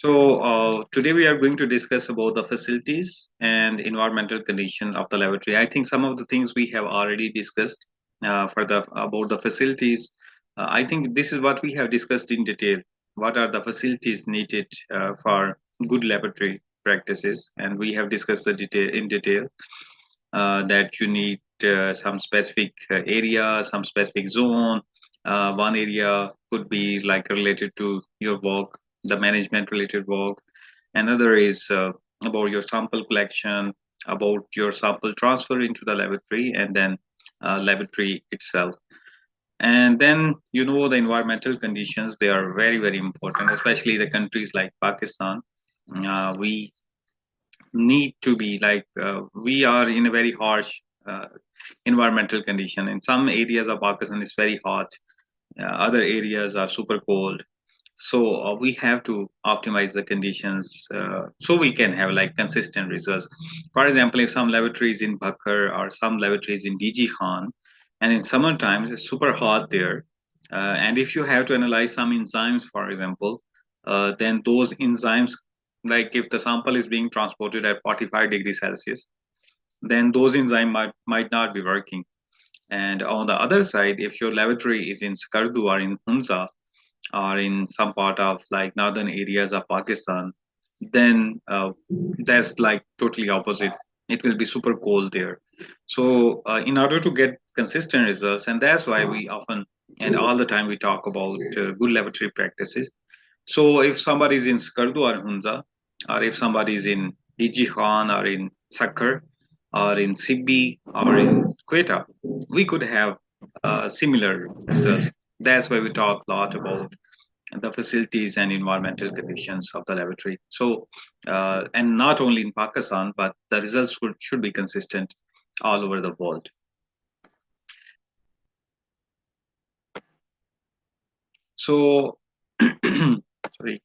Today we are going to discuss about the facilities and environmental condition of the laboratory. I think some of the things we have already discussed for the about the facilities. I think this is what we have discussed in detail. What are the facilities needed for good laboratory practices? And we have discussed the detail in detail that you need some specific area, some specific zone. One area could be like related to your work, the management related work. Another is about your sample collection, about your sample transfer into the laboratory, and then laboratory itself. And then, the environmental conditions, they are very, very important, especially the countries like Pakistan. We need to be like, we are in a very harsh uh, environmental condition. In some areas of Pakistan, it's very hot. Other areas are super cold. So we have to optimize the conditions so we can have like consistent results. For example, if some laboratories in Bakar or some laboratories in DG Khan, and in summer times it's super hot there, and if you have to analyze some enzymes, for example, then those enzymes, like if the sample is being transported at 45 degrees Celsius, then those enzymes might not be working. And on the other side, if your laboratory is in Skardu or in Hunza or in some part of like northern areas of Pakistan, then that's like totally opposite. It will be super cold there. So in order to get consistent results, and that's why we often and all the time we talk about good laboratory practices. So if somebody is in Skardu or Hunza, or if somebody is in DG Khan or in Sakkar or in Sibbi or in Quetta, we could have similar results. That's why we talk a lot about the facilities and environmental conditions of the laboratory. So, and not only in Pakistan, but the results should be consistent all over the world. So, sorry.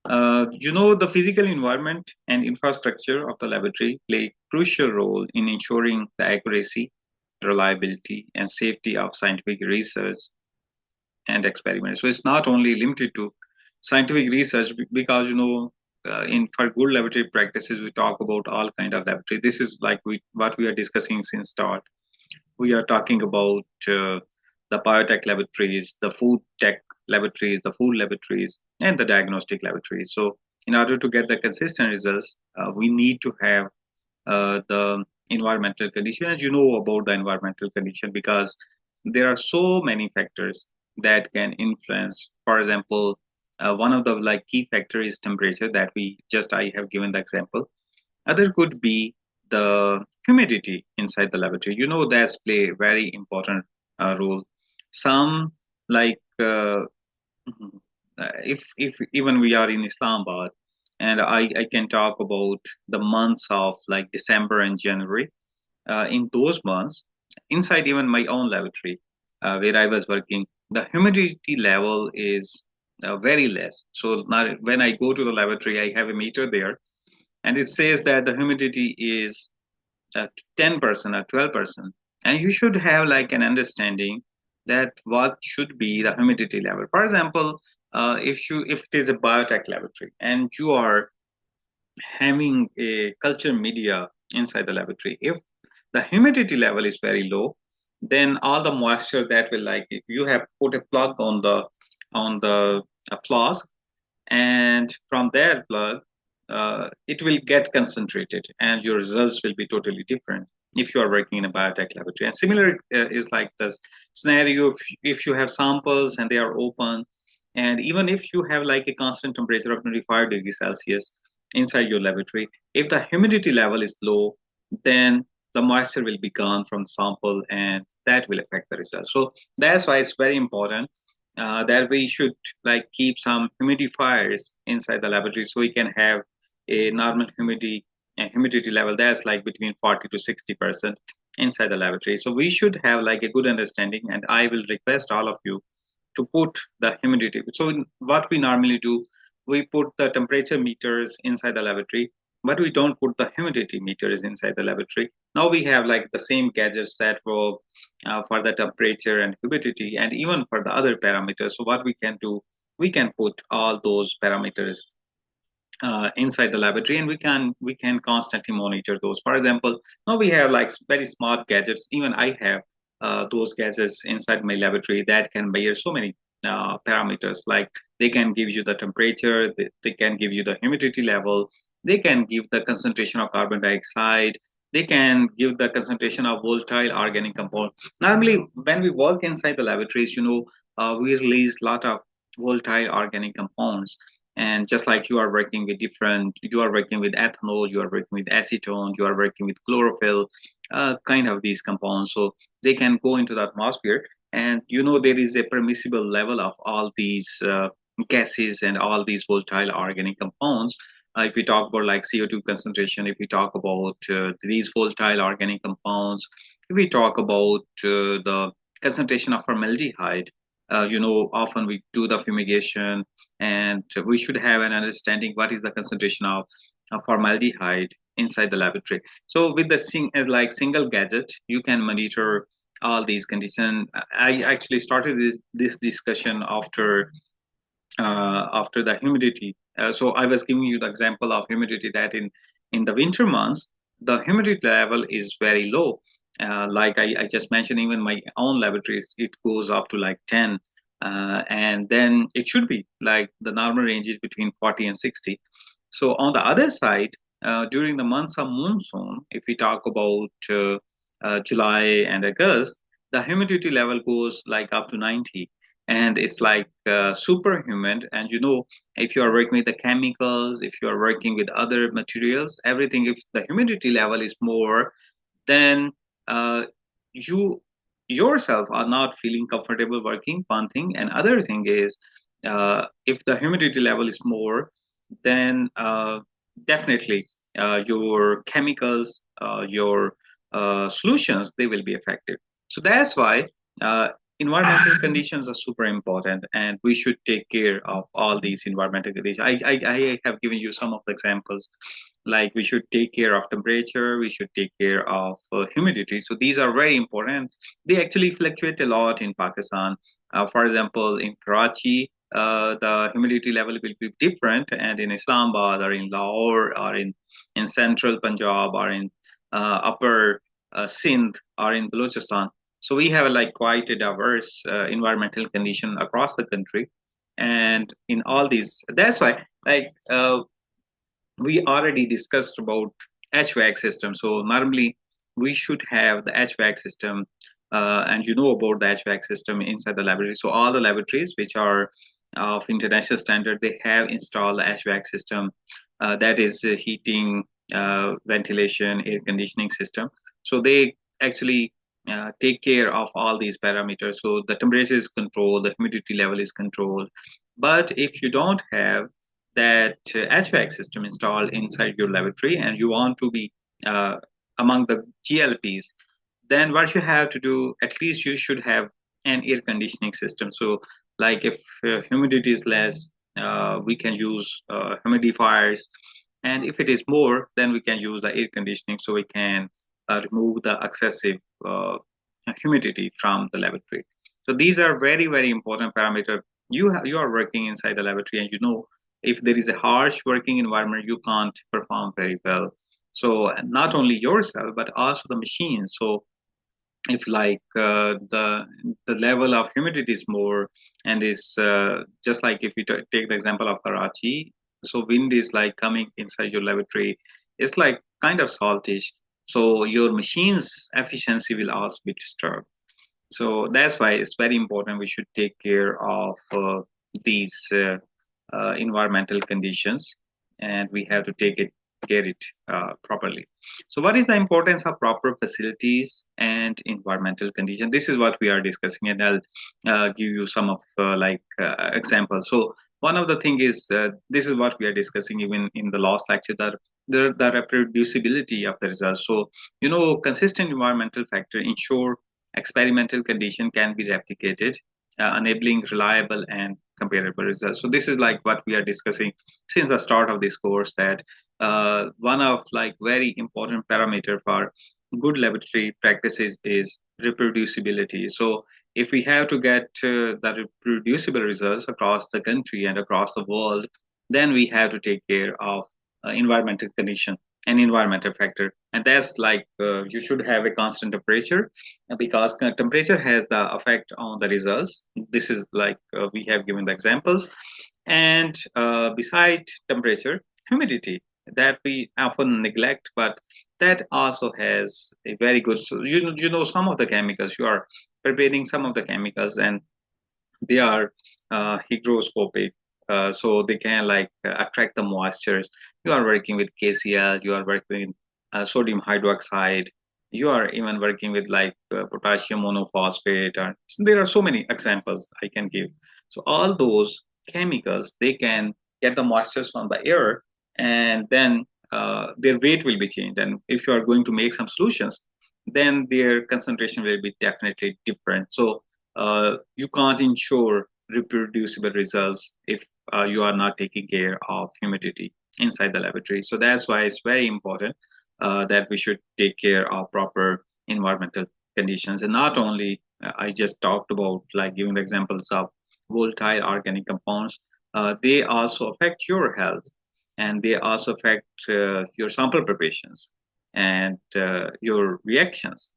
The physical environment and infrastructure of the laboratory play a crucial role in ensuring the accuracy, reliability, and safety of scientific research and experiments. So it's not only limited to scientific research because in for good laboratory practices we talk about all kind of laboratory. This is like what we are discussing since start. We are talking about the biotech laboratories, the food tech laboratories, the food laboratories, and the diagnostic laboratories. So, in order to get the consistent results, we need to have the environmental condition. And you know about the environmental condition because there are so many factors that can influence. For example, one of the like key factor is temperature that I have given the example. Other could be the humidity inside the laboratory. That's play a very important role. Some like if even we are in Islamabad, and I can talk about the months of like December and January. In those months, inside even my own laboratory where I was working, the humidity level is very less. So now when I go to the laboratory, I have a meter there and it says that the humidity is 10% or 12%, and you should have like an understanding that what should be the humidity level. For example, if it is a biotech laboratory and you are having a culture media inside the laboratory, if the humidity level is very low, then all the moisture that will like if you have put a plug on the flask, and from that plug it will get concentrated and your results will be totally different if you are working in a biotech laboratory. And similar is like this scenario if you have samples and they are open, and even if you have like a constant temperature of 25 degrees Celsius inside your laboratory, if the humidity level is low, then the moisture will be gone from the sample and that will affect the results. So that's why it's very important that we should like keep some humidifiers inside the laboratory so we can have a normal humidity level that's like between 40 to 60% inside the laboratory. So we should have like a good understanding, and I will request all of you to put the humidity. So what we normally do, we put the temperature meters inside the laboratory, but we don't put the humidity meters inside the laboratory. Now we have like the same gadgets that work for the temperature and humidity and even for the other parameters. So what we can do, we can put all those parameters inside the laboratory, and we can constantly monitor those. For example, now we have like very smart gadgets. Even I have those gadgets inside my laboratory that can measure so many parameters. Like they can give you the temperature, they can give you the humidity level, they can give the concentration of carbon dioxide, they can give the concentration of volatile organic compound. Normally when we work inside the laboratories, we release a lot of volatile organic compounds. And just like you are working with ethanol, you are working with acetone, you are working with chlorophyll, kind of these compounds. So they can go into the atmosphere, and there is a permissible level of all these gases and all these volatile organic compounds. If we talk about like CO2 concentration, if we talk about these volatile organic compounds, if we talk about the concentration of formaldehyde, often we do the fumigation, and we should have an understanding what is the concentration of formaldehyde inside the laboratory. So with the as like single gadget, you can monitor all these conditions. I actually started this discussion after the humidity. So I was giving you the example of humidity, that in the winter months the humidity level is very low. Like I just mentioned, even my own laboratories, it goes up to like 10, and then it should be like the normal range is between 40 and 60. So on the other side, during the months of monsoon, if we talk about July and August, the humidity level goes like up to 90, and it's like super humid. And if you are working with the chemicals, if you are working with other materials, everything, if the humidity level is more, then you yourself are not feeling comfortable working, one thing. And other thing is, if the humidity level is more, then definitely your chemicals, your solutions, they will be affected. So that's why uh, environmental conditions are super important, and we should take care of all these environmental conditions. I have given you some of the examples. Like we should take care of temperature, we should take care of humidity. So these are very important. They actually fluctuate a lot in Pakistan. For example, in Karachi, the humidity level will be different, and in Islamabad or in Lahore or in central Punjab or in upper Sindh or in Balochistan. So we have like quite a diverse environmental condition across the country, and in all these, that's why like we already discussed about HVAC system. So normally we should have the HVAC system, and you know about the HVAC system inside the laboratory. So all the laboratories which are of international standard, they have installed the HVAC system, that is heating, ventilation, air conditioning system. So they actually take care of all these parameters. So the temperature is controlled, the humidity level is controlled. But if you don't have that HVAC system installed inside your laboratory, and you want to be uh, among the GLPs, then what you have to do, at least you should have an air conditioning system. So like if humidity is less, we can use humidifiers, and if it is more, then we can use the air conditioning, so we can remove the excessive humidity from the laboratory. So these are very, very important parameters. You are working inside the laboratory, and if there is a harsh working environment, you can't perform very well. So not only yourself, but also the machines. So if like the level of humidity is more, and is just like if we take the example of Karachi, so wind is like coming inside your laboratory, it's like kind of saltish. So your machine's efficiency will also be disturbed. So that's why it's very important we should take care of these environmental conditions, and we have to take it care it properly. So what is the importance of proper facilities and environmental conditions? This is what we are discussing, and I'll give you some of examples. So one of the thing is, this is what we are discussing even in the last lecture, that the reproducibility of the results. So consistent environmental factor ensure experimental condition can be replicated, enabling reliable and comparable results. So this is like what we are discussing since the start of this course, that one of like very important parameter for good laboratory practices is reproducibility. So If we have to get the reproducible results across the country and across the world, then we have to take care of environmental condition and environmental factor. And that's like you should have a constant temperature because temperature has the effect on the results. This is like we have given the examples. And beside temperature, humidity that we often neglect, but that also has a very good. So you know some of the chemicals you are preparing some of the chemicals, and they are hygroscopic, so they can like attract the moistures. You are working with KCl, you are working with sodium hydroxide, you are even working with like potassium monophosphate, or so there are so many examples I can give. So all those chemicals, they can get the moistures from the air, and then their weight will be changed. And if you are going to make some solutions, then their concentration will be definitely different. So you can't ensure reproducible results if you are not taking care of humidity inside the laboratory. So that's why it's very important that we should take care of proper environmental conditions. And not only I just talked about like giving the examples of volatile organic compounds, they also affect your health, and they also affect your sample preparations and your reactions.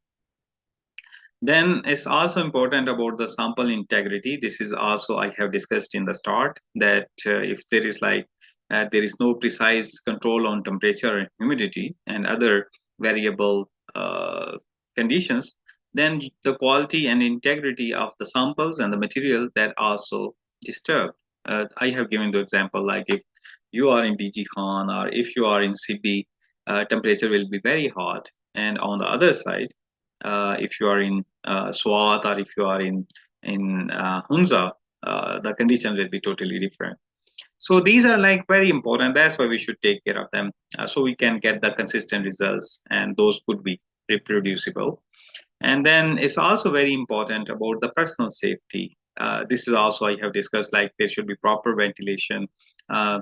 Then it's also important about the sample integrity. This is also I have discussed in the start that if there is like there is no precise control on temperature and humidity and other variable conditions, then the quality and integrity of the samples and the material that also disturbed. I have given the example like if you are in DG Khan or if you are in CB, temperature will be very hot, and on the other side if you are in Swat or if you are in Hunza, the condition will be totally different. So these are like very important. That's why we should take care of them, so we can get the consistent results, and those could be reproducible. And then it's also very important about the personal safety. This is also I have discussed like there should be proper ventilation.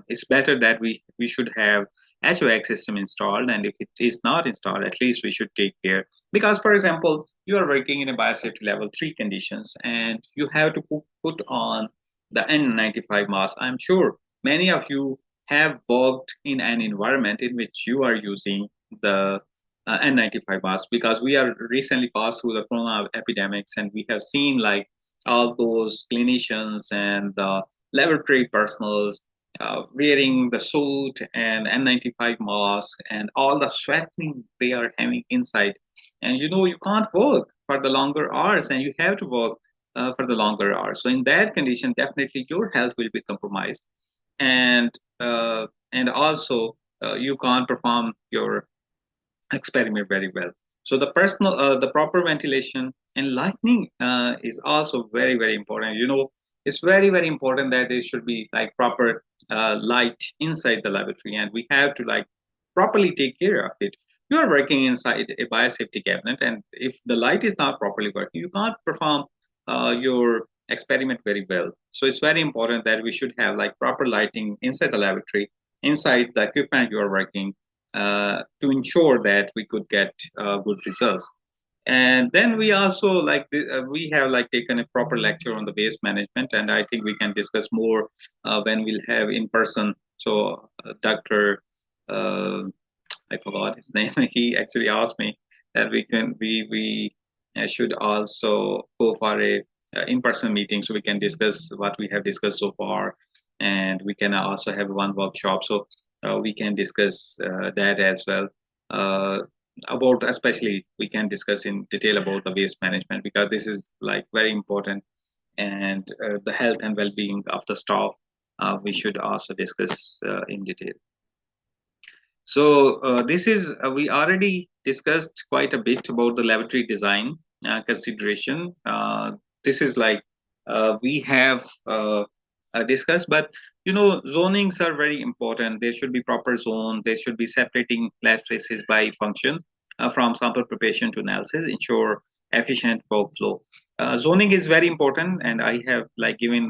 It's better that we should have HVAC system installed, and if it is not installed, at least we should take care. Because, for example, you are working in a biosafety level 3 conditions, and you have to put on the N95 mask. I'm sure many of you have worked in an environment in which you are using the N95 masks, because we are recently passed through the corona epidemics, and we have seen like all those clinicians and the laboratory personals wearing the suit and N95 mask and all the sweating they are having inside. And you know, you can't work for the longer hours, and you have to work for the longer hours. So in that condition, definitely your health will be compromised, and also you can't perform your experiment very well. So the proper ventilation and lighting is also very, very important. You know, it's very, very important that there should be like proper light inside the laboratory, and we have to like properly take care of it. You are working inside a biosafety cabinet, and if the light is not properly working, you can't perform your experiment very well. So it's very important that we should have like proper lighting inside the laboratory, inside the equipment you are working, to ensure that we could get good results. And then we also like we have like taken a proper lecture on the waste management, and I think we can discuss more when we'll have in person. So Dr. I forgot his name. He actually asked me that we should also go for a in-person meeting so we can discuss what we have discussed so far, and we can also have one workshop so we can discuss that as well. Uh, about especially we can discuss in detail about the waste management, because this is like very important, and the health and well-being of the staff we should also discuss in detail. So this is we already discussed quite a bit about the laboratory design consideration. This is like we have discussed, but you know, zonings are very important. There should be proper zone. There should be separating lab traces by function from sample preparation to analysis, ensure efficient workflow. Zoning is very important, and I have like given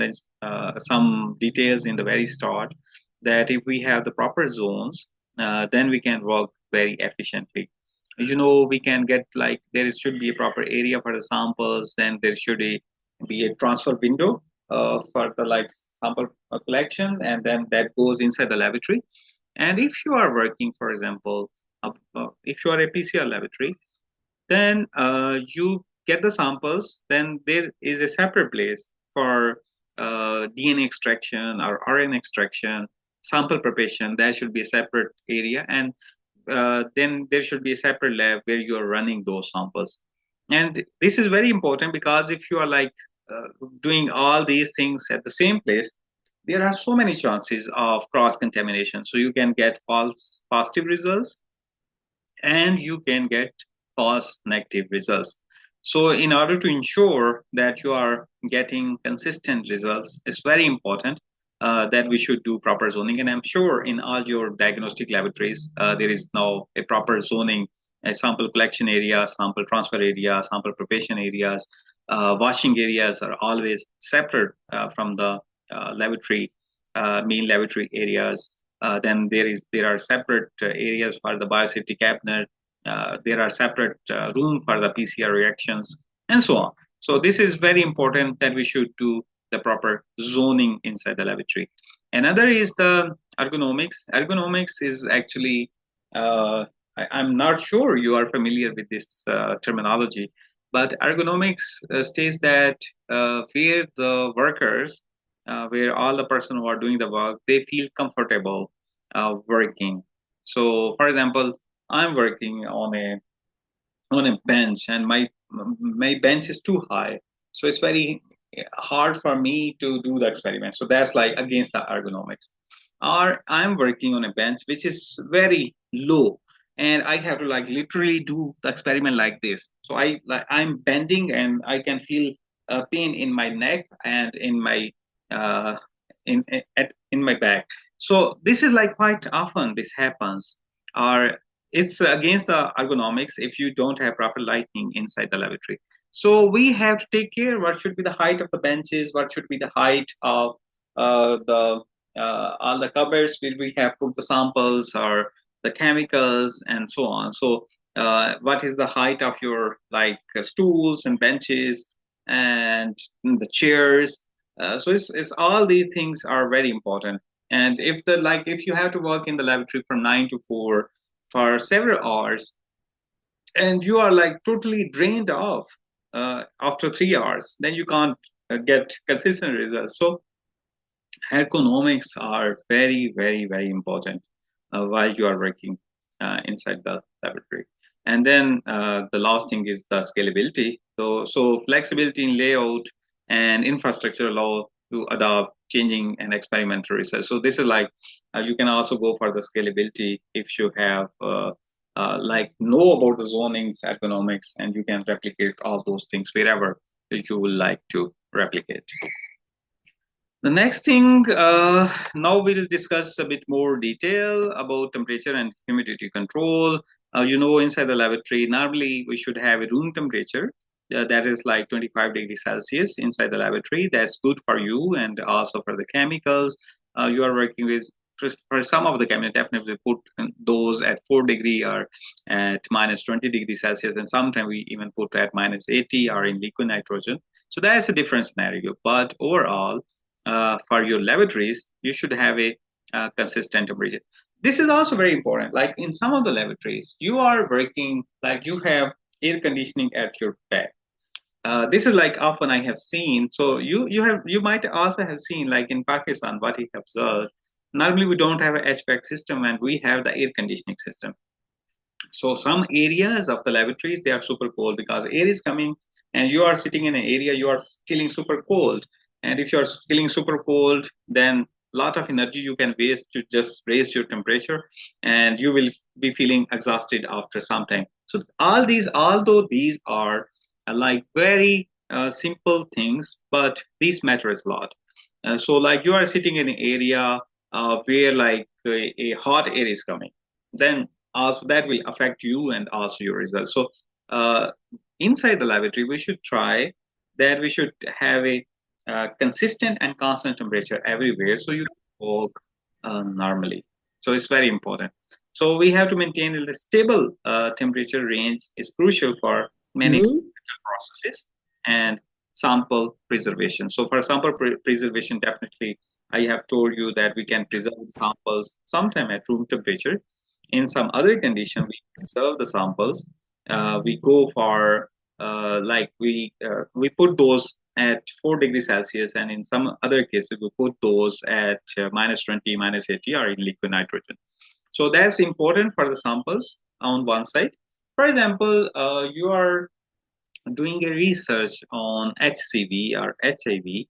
some details in the very start that if we have the proper zones, then we can work very efficiently. You know, we can get like there should be a proper area for the samples, then there should be be a transfer window for the like sample collection, and then that goes inside the laboratory. And if you are working, for example, if you are a PCR laboratory, then you get the samples. Then there is a separate place for DNA extraction or RNA extraction, sample preparation. That should be a separate area, and then there should be a separate lab where you are running those samples. And this is very important because if you are like doing all these things at the same place, there are so many chances of cross contamination. So you can get false positive results and you can get false negative results. So, in order to ensure that you are getting consistent results, it's very important that we should do proper zoning. And I'm sure in all your diagnostic laboratories, there is now a proper zoning, a sample collection area, sample transfer area, sample preparation areas, washing areas are always separate from the laboratory, main laboratory areas. Then there are separate areas for the biosafety cabinet. There are separate room for the PCR reactions and so on. So this is very important that we should do the proper zoning inside the laboratory. Another is the ergonomics. Ergonomics is actually I'm not sure you are familiar with this terminology, but ergonomics states that where the workers where all the person who are doing the work, they feel comfortable working. So, for example, I'm working on a bench, and my bench is too high, so it's very hard for me to do the experiment. So that's like against the ergonomics. Or I'm working on a bench which is very low, and I have to like literally do the experiment like this. So I'm bending, and I can feel pain in my neck and in my uh, in my back. So this is like quite often this happens. Or it's against the ergonomics if you don't have proper lighting inside the laboratory. So we have to take care what should be the height of the benches, what should be the height of the all the cupboards where we have put the samples or the chemicals and so on. So what is the height of your like stools and benches and the chairs? So it's all these things are very important. And if the like if you have to work in the laboratory from 9 to 4 for several hours, and you are like totally drained off after 3 hours, then you can't get consistent results. So ergonomics are very, very, very important while you are working inside the laboratory. And then the last thing is the scalability. So flexibility in layout and infrastructure allow to adopt changing and experimental research. So this is like you can also go for the scalability if you have like know about the zonings, ergonomics, and you can replicate all those things wherever you would like to replicate. The next thing, now we'll discuss a bit more detail about temperature and humidity control. Inside the laboratory, normally we should have a room temperature that is like 25 degrees Celsius inside the laboratory. That's good for you and also for the chemicals you are working with. For some of the chemicals, definitely put those at 4 degree or at minus 20 degrees Celsius, and sometimes we even put at minus 80 or in liquid nitrogen. So that's a different scenario. But overall, for your laboratories, you should have a consistent temperature. This is also very important. Like in some of the laboratories, you are working like you have air conditioning at your back. This is like often I have seen. So you might also have seen like in Pakistan what I have observed. Normally we don't have an HVAC system and we have the air conditioning system. So some areas of the laboratories they are super cold because air is coming, and you are sitting in an area you are feeling super cold. And if you are feeling super cold, then a lot of energy you can waste to just raise your temperature, and you will be feeling exhausted after some time. So all these, although these are like very simple things, but these matters a lot. So like you are sitting in an area where like a hot air is coming, then also that will affect you and also your results. So uh, inside the laboratory, we should try that we should have a consistent and constant temperature everywhere so you can work normally. So it's very important. So we have to maintain a stable temperature range is crucial for many Hmm? processes. And sample preservation. So for sample preservation, definitely I have told you that we can preserve samples sometime at room temperature. In some other condition, we preserve the samples. We go for we put those at 4 degrees Celsius, and in some other cases we put those at -20, -80, or in liquid nitrogen. So that's important for the samples on one side. For example, you are doing a research on HCV or HIV,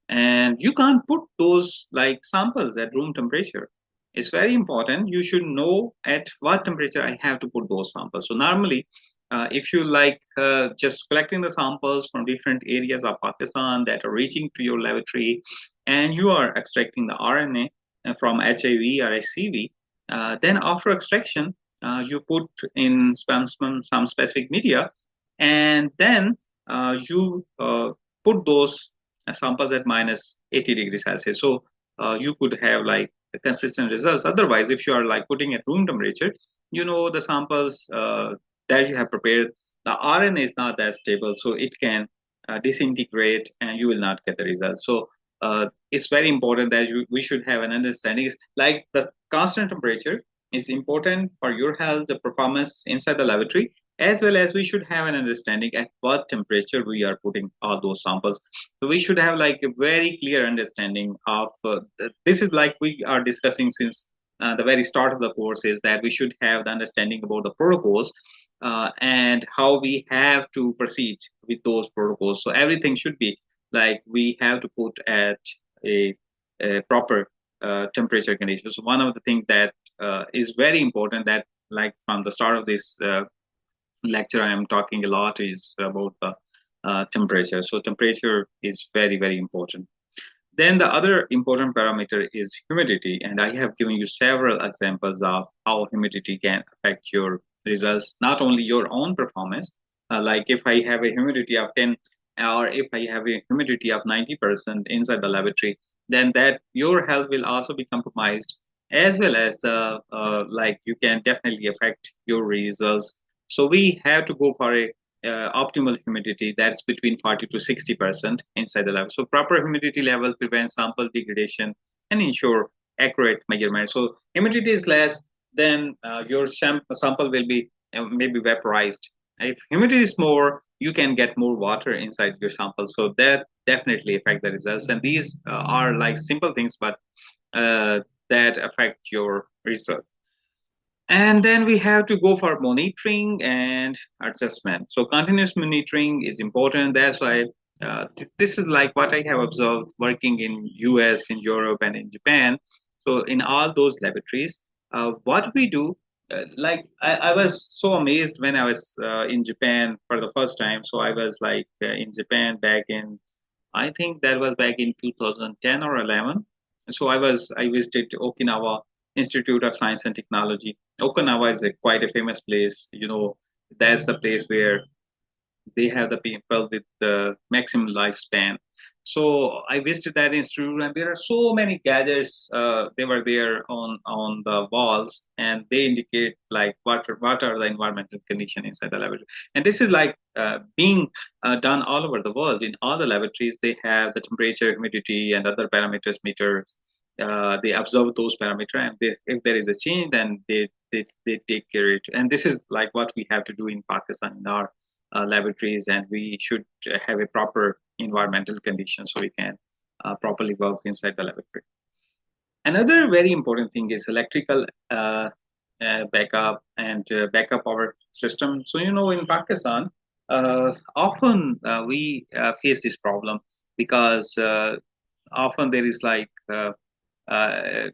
and you can't put those like samples at room temperature. It's very important. You should know at what temperature I have to put those samples. So normally, if you just collecting the samples from different areas of Pakistan that are reaching to your laboratory, and you are extracting the RNA from HIV or HCV, then after extraction, you put in some specific media, and then you put those samples at -80 degrees Celsius. So you could have like consistent results. Otherwise, if you are like putting at room temperature, the samples that you have prepared, the RNA is not that stable, so it can disintegrate, and you will not get the results. So it's very important that we should have an understanding. It's like the constant temperature is important for your health, the performance inside the laboratory, as well as we should have an understanding at what temperature we are putting all those samples. So we should have like a very clear understanding of this is like we are discussing since the very start of the course, is that we should have the understanding about the protocols and how we have to proceed with those protocols. So everything should be like we have to put at a proper temperature condition. So one of the things that is very important, that like from the start of this lecture I am talking a lot, is about the temperature. So temperature is very, very important. Then the other important parameter is humidity, and I have given you several examples of how humidity can affect your results, not only your own performance. Like if I have a humidity of 10, or if I have a humidity of 90% inside the laboratory, then that your health will also be compromised, as well as the like you can definitely affect your results. So we have to go for a optimal humidity that's between 40 to 60% inside the lab. So proper humidity level prevents sample degradation and ensure accurate measurement. So humidity is less, then your sample will be maybe vaporized. If humidity is more, you can get more water inside your sample. So that definitely affect the results. And these are like simple things, but that affect your results. And then we have to go for monitoring and adjustment. So continuous monitoring is important. That's why this is like what I have observed working in US, in Europe, and in Japan. So in all those laboratories, what we do, I was so amazed when I was in Japan for the first time. So I was like in Japan back in, I think that was back in 2010 or 11. So I visited Okinawa Institute of Science and Technology. Okinawa is quite a famous place. That's the place where they have the people with the maximum lifespan. So I visited that institute, and there are so many gadgets. They were there on the walls, and they indicate like what are the environmental condition inside the laboratory. And this is like being done all over the world. In all the laboratories, they have the temperature, humidity, and other parameters meter. They observe those parameters, and if there is a change, then they take care of it. And this is like what we have to do in Pakistan in our laboratories, and we should have a proper environmental condition so we can properly work inside the laboratory. Another very important thing is electrical backup and backup power system. So in Pakistan, often we face this problem because often uh,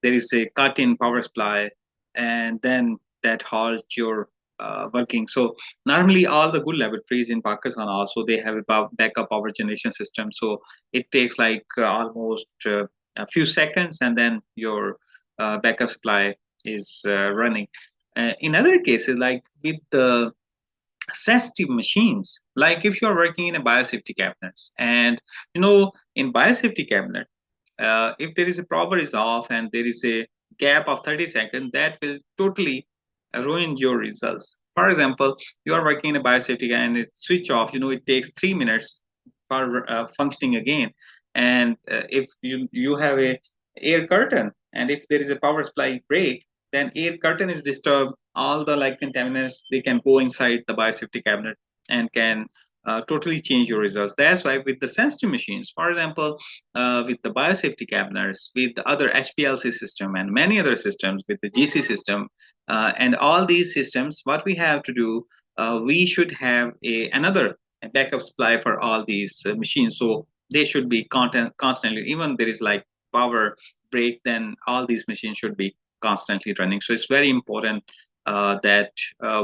there is a cut in power supply, and then that halts your working. So normally all the good laboratories in Pakistan also, they have a backup power generation system. So it takes like almost a few seconds, and then your backup supply is running. In other cases, like with the sensitive machines, like if you're working in a biosafety cabinets, and in biosafety cabinet, if there is a power is off and there is a gap of 30 seconds, that will totally ruin your results. For example, you are working in a biosafety and it switch off, it takes 3 minutes for functioning again. And if you have a air curtain, and if there is a power supply break, then air curtain is disturbed, all the like contaminants, they can go inside the biosafety cabinet and can totally change your results. That's why with the sensitive machines, for example, with the biosafety cabinets, with the other HPLC system and many other systems, with the GC system, and all these systems, what we have to do, we should have another backup supply for all these machines. So they should be constantly, even there is like power break, then all these machines should be constantly running. So it's very important that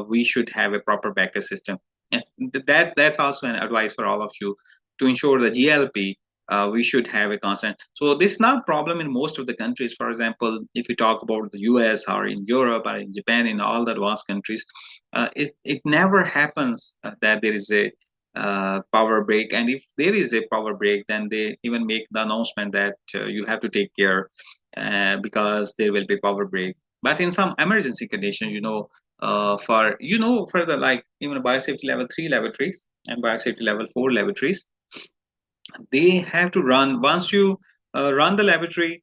we should have a proper backup system. And that's also an advice for all of you to ensure the GLP. We should have a constant. So this is not a problem in most of the countries. For example, if we talk about the US or in Europe or in Japan, in all the advanced countries, it never happens that there is a power break. And if there is a power break, then they even make the announcement that you have to take care because there will be power break. But in some emergency conditions, for the like even biosafety level 3 laboratories and biosafety level 4 laboratories, they have to run once you run the laboratory,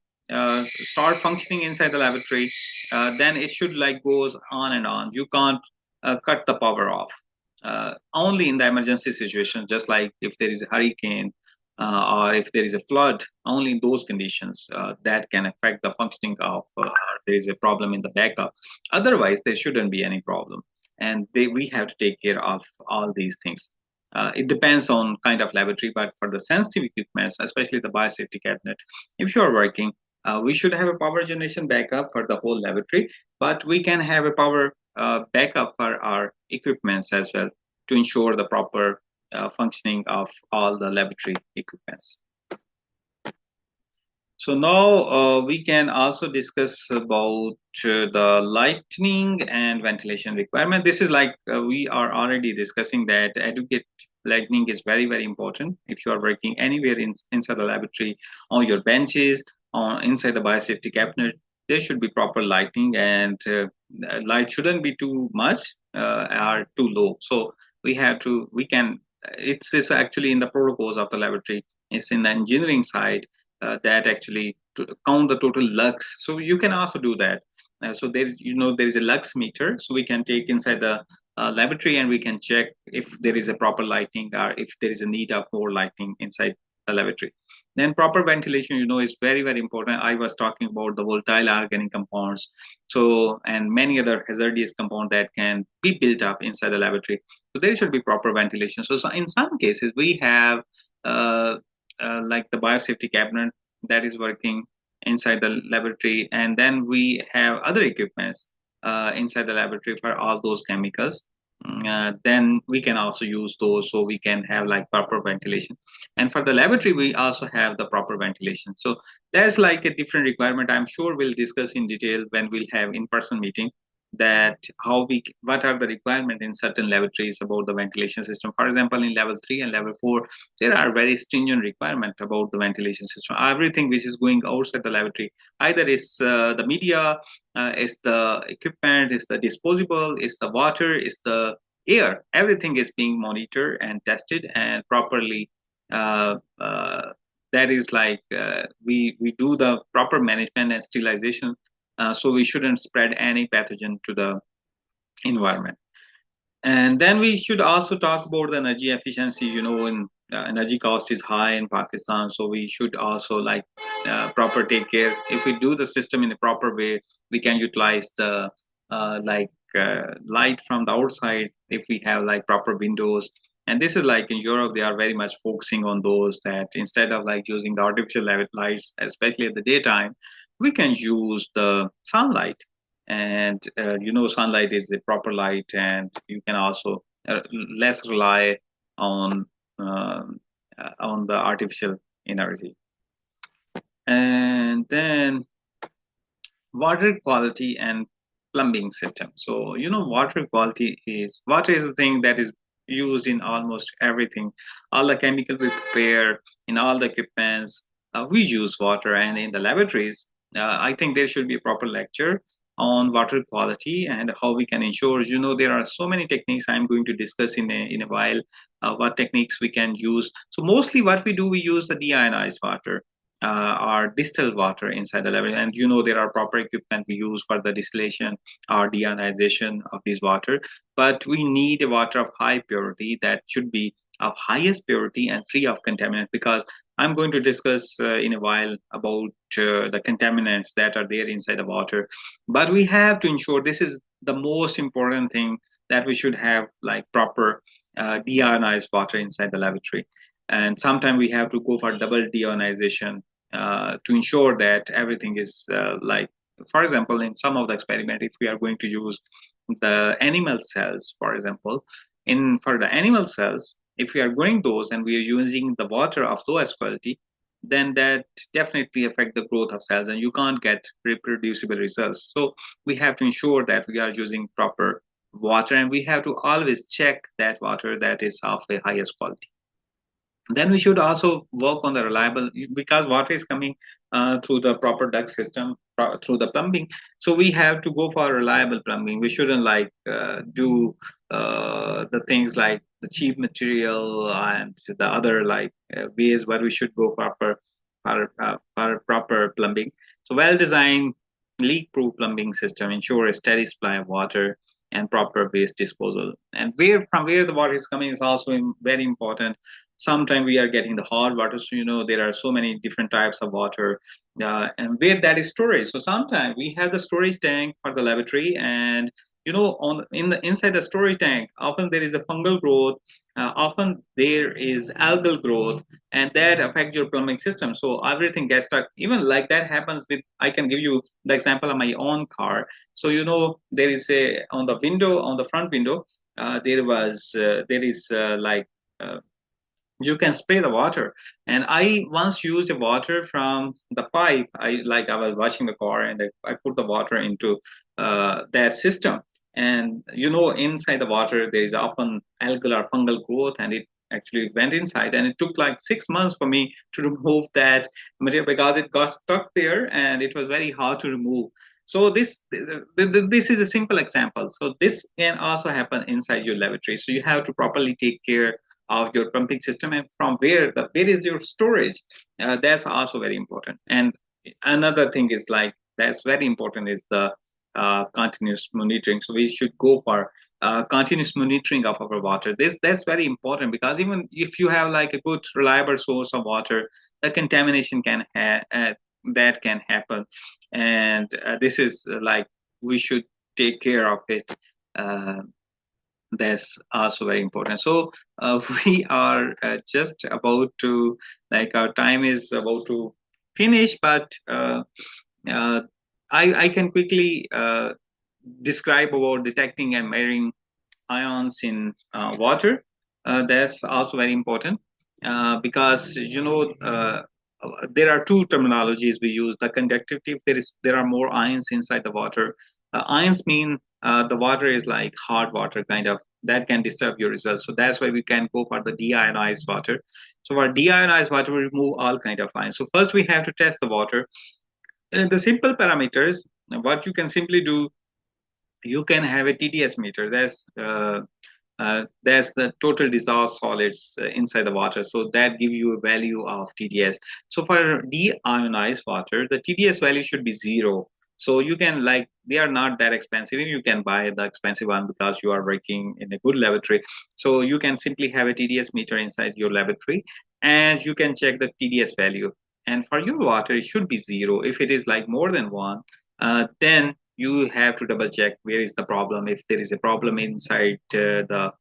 start functioning inside the laboratory, then it should like goes on and on. You can't cut the power off. Only in the emergency situation, just like if there is a hurricane or if there is a flood, only in those conditions that can affect the functioning of there is a problem in the backup. Otherwise there shouldn't be any problem, and we have to take care of all these things. It depends on kind of laboratory, but for the sensitive equipments, especially the biosafety cabinet, if you are working, we should have a power generation backup for the whole laboratory, but we can have a power backup for our equipments as well to ensure the proper functioning of all the laboratory equipments. So now we can also discuss about the lighting and ventilation requirement. This is like we are already discussing that adequate lighting is very, very important. If you are working anywhere inside the laboratory, on your benches, on inside the biosafety cabinet, there should be proper lighting, and light shouldn't be too much or too low. So it's actually in the protocols of the laboratory. It's in the engineering side that actually to count the total lux. So you can also do that. So there is a lux meter, so we can take inside the laboratory and we can check if there is a proper lighting or if there is a need of more lighting inside the laboratory. Then proper ventilation, is very, very important. I was talking about the volatile organic compounds, so and many other hazardous compounds that can be built up inside the laboratory. So there should be proper ventilation. So in some cases, we have uh, like the biosafety cabinet that is working inside the laboratory, and then we have other equipments inside the laboratory for all those chemicals. Then we can also use those, so we can have like proper ventilation. And for the laboratory, we also have the proper ventilation. So there's like a different requirement. I'm sure we'll discuss in detail when we'll have in-person meeting, that what are the requirements in certain laboratories about the ventilation system. For example, in level 3 and level 4, there are very stringent requirements about the ventilation system. Everything which is going outside the laboratory, either is the media, is the equipment, is the disposable, is the water, is the air, everything is being monitored and tested and properly. That is like we do the proper management and sterilization, so we shouldn't spread any pathogen to the environment. And then we should also talk about the energy efficiency. In energy cost is high in Pakistan, so we should also like proper take care. If we do the system in a proper way, we can utilize the light from the outside if we have like proper windows. And this is like in Europe, they are very much focusing on those, that instead of like using the artificial lights, especially at the daytime, we can use the sunlight. And sunlight is the proper light, and you can also less rely on the artificial energy. And then water quality and plumbing system. So water quality is the thing that is used in almost everything. All the chemical we prepare in all the equipments, we use water. And in the laboratories, I think there should be a proper lecture on water quality and how we can ensure. There are so many techniques I'm going to discuss in a while, what techniques we can use. So mostly what we do, we use the deionized water, or distilled water inside the laboratory. And there are proper equipment we use for the distillation or deionization of this water. But we need a water of high purity that should be of highest purity and free of contaminants, because I'm going to discuss in a while about the contaminants that are there inside the water. But we have to ensure, this is the most important thing, that we should have like proper deionized water inside the laboratory. And sometimes we have to go for double deionization to ensure that everything is like, for example, in some of the experiment, if we are going to use the animal cells, for example, in for the animal cells, if we are growing those and we are using the water of lowest quality, then that definitely affect the growth of cells and you can't get reproducible results. So we have to ensure that we are using proper water, and we have to always check that water that is of the highest quality. Then we should also work on the reliable, because water is coming through the proper duct system, through the plumbing. So we have to go for reliable plumbing. We shouldn't like do the things like the cheap material and the other like ways, but we should go for proper plumbing. So well designed leak proof plumbing system ensure a steady supply of water and proper waste disposal. And where the water is coming is also very important. Sometimes we are getting the hot water, so there are so many different types of water, and where that is storage. So sometimes we have the storage tank for the laboratory, and on in the inside the storage tank, often there is a fungal growth, often there is algal growth, and that affects your plumbing system. So everything gets stuck. Even like that happens with, I can give you the example of my own car. So there is a on the window, on the front window, there is like you can spray the water. And I once used the water from the pipe. I was washing the car, and I put the water into that system. And inside the water there is often algal or fungal growth, and it actually went inside, and it took like 6 months for me to remove that material because it got stuck there and it was very hard to remove. So this is a simple example. So this can also happen inside your laboratory. So you have to properly take care of your pumping system, and from where is your storage. That's also very important. And another thing is like that's very important is the continuous monitoring. So we should go for continuous monitoring of our water. That's very important, because even if you have like a good reliable source of water, the contamination that can happen. And this is like we should take care of it. uh, that's also very important. So we are just about to, like, our time is about to finish, but uh, I can quickly describe about detecting and measuring ions in water. That's also very important, because there are two terminologies we use. The conductivity, if there are more ions inside the water. Ions mean the water is like hard water kind of, that can disturb your results. So that's why we can go for the deionized water. So for deionized water, we remove all kind of ions. So first we have to test the water. And the simple parameters, what you can simply do, you can have a TDS meter. That's the total dissolved solids inside the water. So that give you a value of TDS. So for deionized water, the TDS value should be 0. So you can, like, they are not that expensive. You can buy the expensive one because you are working in a good laboratory. So you can simply have a TDS meter inside your laboratory, and you can check the TDS value. And for your water, it should be 0. If it is like more than 1, then you have to double check where is the problem. If there is a problem inside the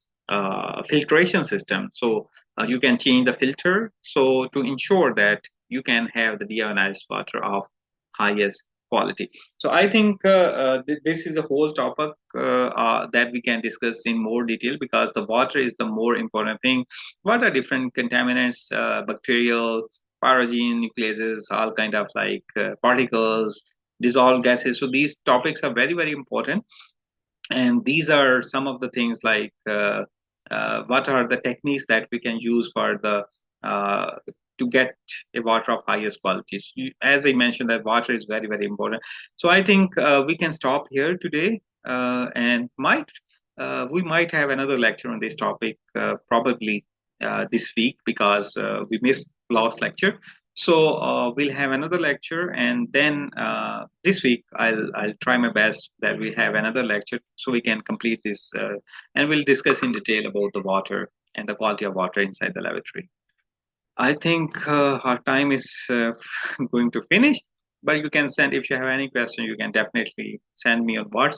filtration system, so you can change the filter, so to ensure that you can have the deionized water of highest quality. So I think this is a whole topic that we can discuss in more detail, because the water is the more important thing. What are different contaminants, bacterial, pyrogen, nucleases, all kind of like particles, dissolved gases. So these topics are very, very important. And these are some of the things like what are the techniques that we can use for the uh, to get a water of highest quality. So as I mentioned, that water is very, very important. So I think we can stop here today, and might we might have another lecture on this topic probably this week, because we missed last lecture. So we'll have another lecture, and then this week I'll try my best that we have another lecture so we can complete this, and we'll discuss in detail about the water and the quality of water inside the lavatory. I think our time is going to finish, but you can send, if you have any question, you can definitely send me on WhatsApp.